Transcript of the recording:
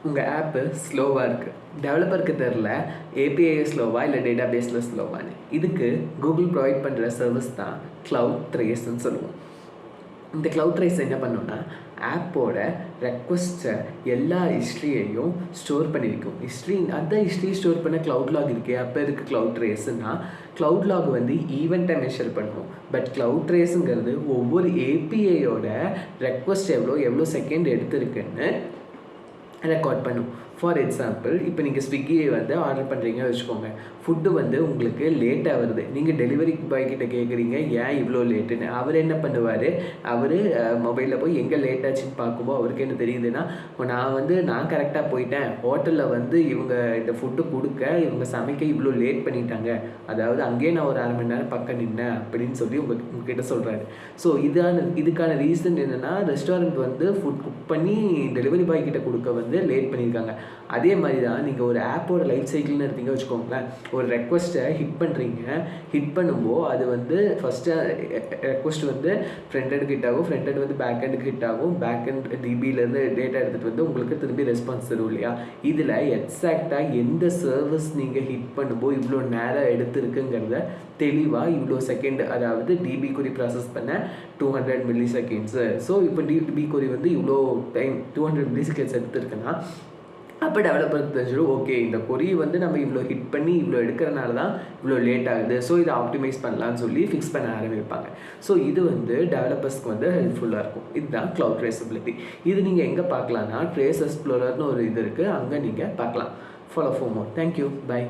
உங்கள் ஆப்பு ஸ்லோவாக இருக்குது, டெவலப்பருக்கு தெரில ஏபிஐ ஸ்லோவா இல்லை டேட்டா பேஸில் ஸ்லோவான்னு. இதுக்கு கூகுள் ப்ரொவைட் பண்ணுற சர்வீஸ் தான் க்ளவுட் ட்ரேஸ்ன்னு சொல்லுவோம். இந்த க்ளவுட் ட்ரேஸ் என்ன பண்ணுன்னா ஆப்போட ரெக்வஸ்ட்டை எல்லா ஹிஸ்ட்ரியையும் ஸ்டோர் பண்ணி வைக்கும். ஹிஸ்ட்ரி ஸ்டோர் பண்ண க்ளவுட் லாக் இருக்குது. அப்போ இருக்குது க்ளவுட் ட்ரேஸ்னா க்ளவுட் லாக் வந்து ஈவெண்ட்டை மெஷர் பண்ணும். பட் க்ளவுட் ட்ரேஸுங்கிறது ஒவ்வொரு ஏபிஐயோட ரெக்வஸ்ட் எவ்வளோ செகண்ட் எடுத்திருக்குன்னு ரெக்கார்ட் பண்ணும். ஃபார் எக்ஸாம்பிள், இப்போ நீங்கள் ஸ்விக்கியை வந்து ஆர்டர் பண்ணுறீங்கன்னு வச்சுக்கோங்க. ஃபுட்டு வந்து உங்களுக்கு லேட்டாக வருது. நீங்கள் டெலிவரி பாய் கிட்ட கேட்குறீங்க ஏன் இவ்வளோ லேட்டுன்னு. அவர் என்ன பண்ணுவார், அவர் மொபைலில் போய் எங்கே லேட் ஆச்சுன்னு பார்க்கும்போது அவருக்கு என்ன தெரியுதுன்னா, நான் கரெக்டாக போயிட்டேன், ஹோட்டலில் வந்து இவங்க இந்த ஃபுட்டு கொடுக்க இவங்க சமைக்க இவ்வளோ லேட் பண்ணிட்டாங்க, அதாவது அங்கேயே நான் ஒரு 1/2 மணி நேரம் பக்கம் நின்னேன் அப்படின்னு சொல்லி உங்ககிட்ட சொல்கிறாரு. ஸோ இதுக்கான ரீசன் என்னென்னா, ரெஸ்டாரண்ட் வந்து ஃபுட் குக் பண்ணி டெலிவரி பாய் கிட்ட கொடுக்க வந்து லேட் பண்ணியிருக்காங்க. அதே மாதிரி தான் நீங்கள் ஒரு ஆப்போட லைஃப் சைக்கிள்னு எடுத்தீங்க வச்சுக்கோங்களேன். ஒரு ரெக்வஸ்ட்டை ஹிட் பண்ணுறீங்க. ஹிட் பண்ணும்போது அது வந்து ஃபஸ்ட்டு ரெக்வஸ்ட் வந்து ஃப்ரண்ட் எண்டுக்கு ஹிட் ஆகும், ஃப்ரண்ட் எண்ட் வந்து பேக் எண்டுக்கு ஹிட் ஆகும், பேக் எண்ட் டிபியிலேருந்து டேட்டா எடுத்துகிட்டு வந்து உங்களுக்கு திரும்பி ரெஸ்பான்ஸ் தரும் இல்லையா. இதில் எக்ஸாக்டாக எந்த சர்வீஸ் நீங்கள் ஹிட் பண்ணும்போது இவ்வளோ நேரம் எடுத்துருக்குங்கிறத தெளிவாக இவ்வளோ செகண்ட், அதாவது டிபி கொரி ப்ராசஸ் பண்ண 200 மில்லி செகண்ட்ஸு. ஸோ இப்போ டிபி கொரி வந்து இவ்வளோ டைம் 200 மில்லி செகண்ட்ஸ் எடுத்துருக்குன்னா அப்போ டெவலப்பருக்கு தெரிஞ்சிடும், ஓகே இந்த கொரி வந்து நம்ம இவ்வளோ ஹிட் பண்ணி இவ்வளோ எடுக்கிறனால தான் இவ்வளோ லேட் ஆகுது, ஸோ இதை ஆப்டிமைஸ் பண்ணலான்னு சொல்லி ஃபிக்ஸ் பண்ண ஆரம்பிப்பாங்க. ஸோ இது வந்து டெவலப்பர்ஸ்க்கு வந்து ஹெல்ப்ஃபுல்லாக இருக்கும். இதுதான் க்ளவுட் ட்ரேசபிலிட்டி. இது நீங்கள் எங்கே பார்க்கலான்னா ட்ரேஸ் எக்ஸ்ப்ளோரர்னு ஒரு இது இருக்குது, அங்கே நீங்கள் பார்க்கலாம். Follow for more. Thank you. By.